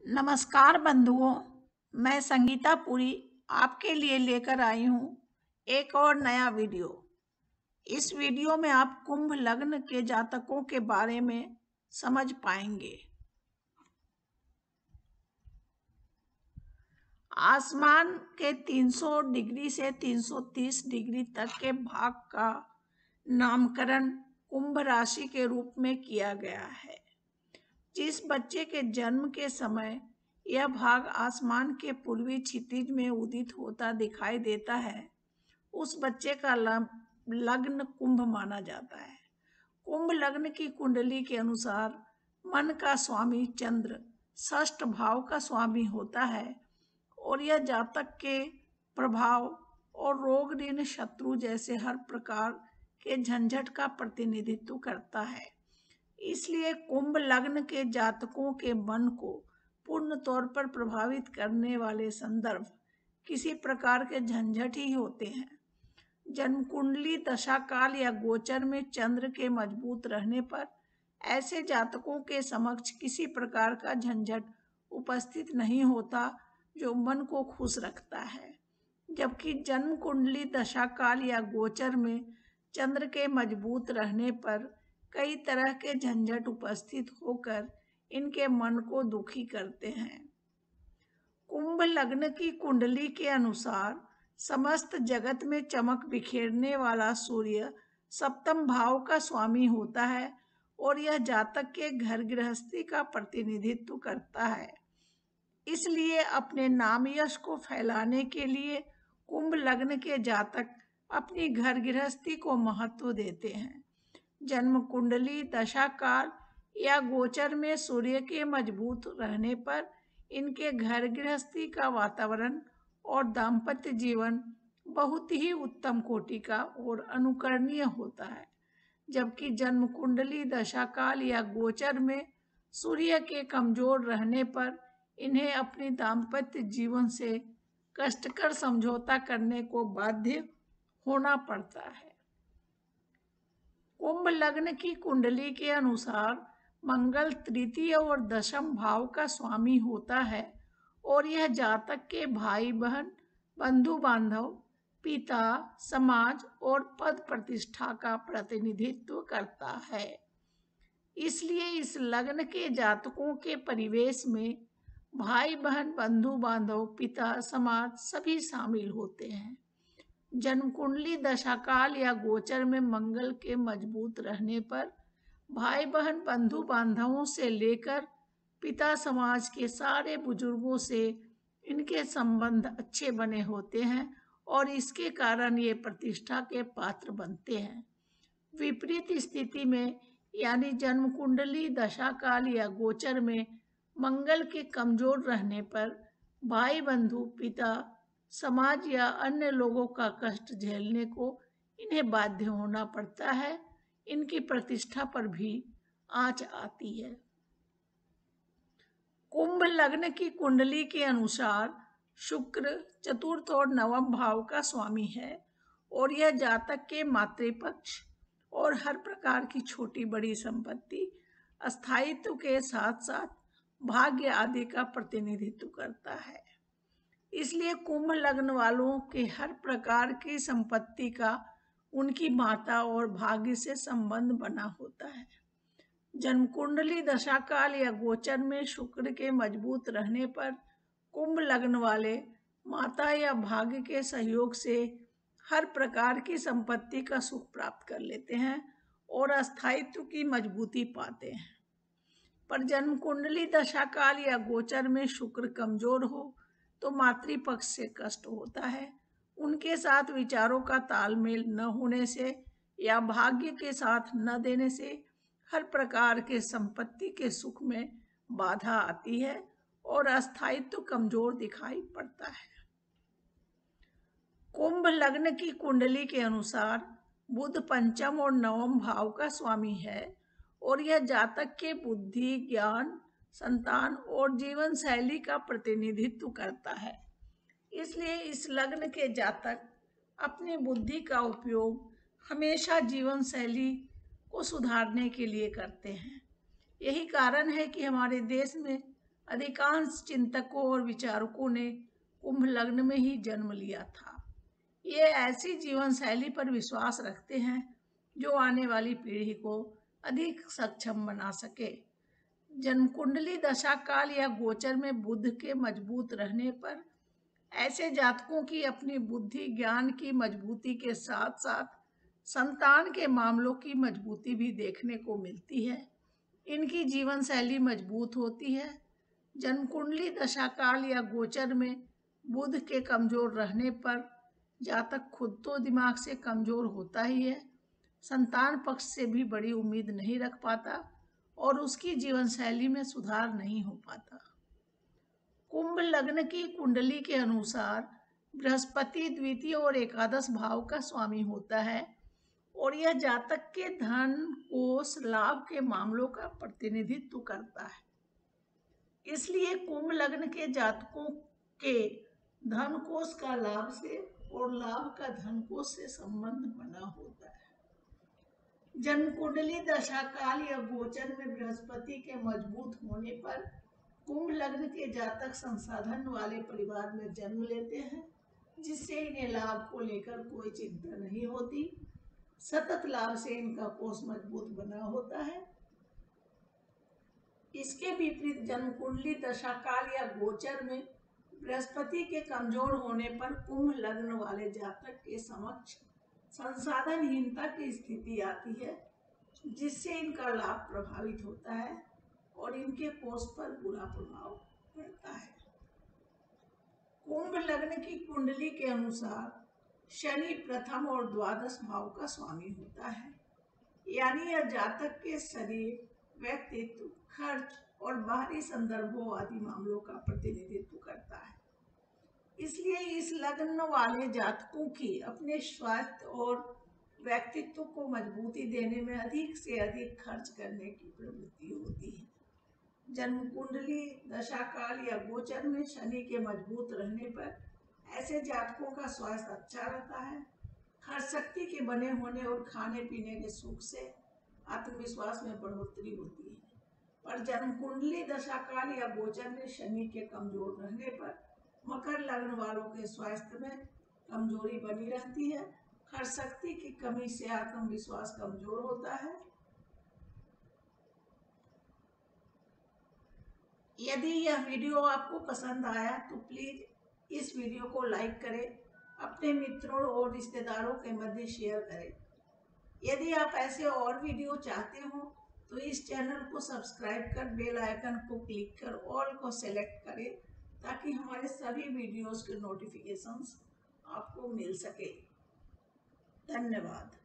नमस्कार बंधुओं, मैं संगीता पुरी आपके लिए लेकर आई हूँ एक और नया वीडियो। इस वीडियो में आप कुंभ लग्न के जातकों के बारे में समझ पाएंगे। आसमान के 300 डिग्री से 330 डिग्री तक के भाग का नामकरण कुंभ राशि के रूप में किया गया है। जिस बच्चे के जन्म के समय यह भाग आसमान के पूर्वी क्षितिज में उदित होता दिखाई देता है, उस बच्चे का लग्न कुंभ माना जाता है। कुंभ लग्न की कुंडली के अनुसार मन का स्वामी चंद्र षष्ठ भाव का स्वामी होता है और यह जातक के प्रभाव और रोग ऋण शत्रु जैसे हर प्रकार के झंझट का प्रतिनिधित्व करता है। इसलिए कुंभ लग्न के जातकों के मन को पूर्ण तौर पर प्रभावित करने वाले संदर्भ किसी प्रकार के झंझट ही होते हैं। जन्म कुंडली दशा काल या गोचर में चंद्र के मजबूत रहने पर ऐसे जातकों के समक्ष किसी प्रकार का झंझट उपस्थित नहीं होता जो मन को खुश रखता है, जबकि जन्म कुंडली दशा काल या गोचर में चंद्र के मजबूत रहने पर कई तरह के झंझट उपस्थित होकर इनके मन को दुखी करते हैं। कुंभ लग्न की कुंडली के अनुसार समस्त जगत में चमक बिखेरने वाला सूर्य सप्तम भाव का स्वामी होता है और यह जातक के घर गृहस्थी का प्रतिनिधित्व करता है। इसलिए अपने नाम यश को फैलाने के लिए कुंभ लग्न के जातक अपनी घर गृहस्थी को महत्व देते हैं। जन्म कुंडली दशा काल या गोचर में सूर्य के मजबूत रहने पर इनके घर गृहस्थी का वातावरण और दाम्पत्य जीवन बहुत ही उत्तम कोटि का और अनुकरणीय होता है, जबकि जन्म कुंडली दशा काल या गोचर में सूर्य के कमजोर रहने पर इन्हें अपनी दाम्पत्य जीवन से कष्टकर समझौता करने को बाध्य होना पड़ता है। कुंभ लग्न की कुंडली के अनुसार मंगल तृतीय और दशम भाव का स्वामी होता है और यह जातक के भाई बहन, बंधु बांधव, पिता, समाज और पद प्रतिष्ठा का प्रतिनिधित्व करता है। इसलिए इस लग्न के जातकों के परिवेश में भाई बहन, बंधु बांधव, पिता, समाज सभी शामिल होते हैं। जन्म कुंडली दशा काल या गोचर में मंगल के मजबूत रहने पर भाई बहन, बंधु बांधवों से लेकर पिता समाज के सारे बुजुर्गों से इनके संबंध अच्छे बने होते हैं और इसके कारण ये प्रतिष्ठा के पात्र बनते हैं। विपरीत स्थिति में यानी जन्म कुंडली दशा काल या गोचर में मंगल के कमजोर रहने पर भाई बंधु, पिता, समाज या अन्य लोगों का कष्ट झेलने को इन्हें बाध्य होना पड़ता है। इनकी प्रतिष्ठा पर भी आंच आती है। कुंभ लग्न की कुंडली के अनुसार शुक्र चतुर्थ और नवम भाव का स्वामी है और यह जातक के मातृपक्ष और हर प्रकार की छोटी बड़ी संपत्ति, स्थायित्व के साथ साथ भाग्य आदि का प्रतिनिधित्व करता है। इसलिए कुंभ लग्न वालों के हर प्रकार की संपत्ति का उनकी माता और भाग्य से संबंध बना होता है। जन्म कुंडली दशा काल या गोचर में शुक्र के मजबूत रहने पर कुंभ लग्न वाले माता या भाग्य के सहयोग से हर प्रकार की संपत्ति का सुख प्राप्त कर लेते हैं और अस्थायित्व की मजबूती पाते हैं। पर जन्म कुंडली दशा काल या गोचर में शुक्र कमजोर हो तो मातृपक्ष से कष्ट होता है। उनके साथ विचारों का तालमेल न होने से या भाग्य के साथ न देने से हर प्रकार के संपत्ति के सुख में बाधा आती है और अस्थायित्व कमजोर दिखाई पड़ता है। कुंभ लग्न की कुंडली के अनुसार बुध पंचम और नवम भाव का स्वामी है और यह जातक के बुद्धि, ज्ञान, संतान और जीवन शैली का प्रतिनिधित्व करता है। इसलिए इस लग्न के जातक अपनी बुद्धि का उपयोग हमेशा जीवन शैली को सुधारने के लिए करते हैं। यही कारण है कि हमारे देश में अधिकांश चिंतकों और विचारकों ने कुंभ लग्न में ही जन्म लिया था। ये ऐसी जीवन शैली पर विश्वास रखते हैं जो आने वाली पीढ़ी को अधिक सक्षम बना सके। जन्म कुंडली दशा काल या गोचर में बुध के मजबूत रहने पर ऐसे जातकों की अपनी बुद्धि ज्ञान की मजबूती के साथ साथ संतान के मामलों की मजबूती भी देखने को मिलती है। इनकी जीवन शैली मजबूत होती है। जन्म कुंडली दशा काल या गोचर में बुध के कमजोर रहने पर जातक खुद तो दिमाग से कमजोर होता ही है, संतान पक्ष से भी बड़ी उम्मीद नहीं रख पाता और उसकी जीवन शैली में सुधार नहीं हो पाता। कुंभ लग्न की कुंडली के अनुसार बृहस्पति द्वितीय और एकादश भाव का स्वामी होता है और यह जातक के धन कोष लाभ के मामलों का प्रतिनिधित्व करता है। इसलिए कुंभ लग्न के जातकों के धन कोष का लाभ से और लाभ का धन कोष से संबंध बना होता है। जन्म कुंडली दशा काल या गोचर में बृहस्पति के मजबूत होने पर कुंभ लग्न के जातक संसाधन वाले परिवार में जन्म लेते हैं, जिससे इन्हें लाभ को लेकर कोई चिंता नहीं होती। सतत लाभ से इनका कोष मजबूत बना होता है। इसके विपरीत जन्म कुंडली दशा काल या गोचर में बृहस्पति के कमजोर होने पर कुंभ लग्न वाले जातक के समक्ष संसाधनहीनता की स्थिति आती है, जिससे इनका लाभ प्रभावित होता है और इनके कोष पर बुरा प्रभाव पड़ता है। कुंभ लग्न की कुंडली के अनुसार शनि प्रथम और द्वादश भाव का स्वामी होता है, यानी यह जातक के शरीर, व्यक्तित्व, खर्च और बाहरी संदर्भों आदि मामलों का प्रतिनिधित्व करता है। इसलिए इस लग्न वाले जातकों की अपने स्वास्थ्य और व्यक्तित्व को मजबूती देने में अधिक से अधिक खर्च करने की प्रवृत्ति होती है। जन्म कुंडली दशा काल या गोचर में शनि के मजबूत रहने पर ऐसे जातकों का स्वास्थ्य अच्छा रहता है। खर्च शक्ति के बने होने और खाने पीने के सुख से आत्मविश्वास में बढ़ोतरी होती है। पर जन्म कुंडली दशा काल या गोचर में शनि के कमजोर रहने पर मकर लग्न वालों के स्वास्थ्य में कमजोरी बनी रहती है। खर्च शक्ति की कमी से आत्मविश्वास कमजोर होता है। यदि यह वीडियो आपको पसंद आया तो प्लीज इस वीडियो को लाइक करें, अपने मित्रों और रिश्तेदारों के मध्य शेयर करें। यदि आप ऐसे और वीडियो चाहते हो तो इस चैनल को सब्सक्राइब कर बेल आइकन को क्लिक कर ऑल को सेलेक्ट करें, ताकि हमारे सभी वीडियोस के नोटिफिकेशंस आपको मिल सके। धन्यवाद।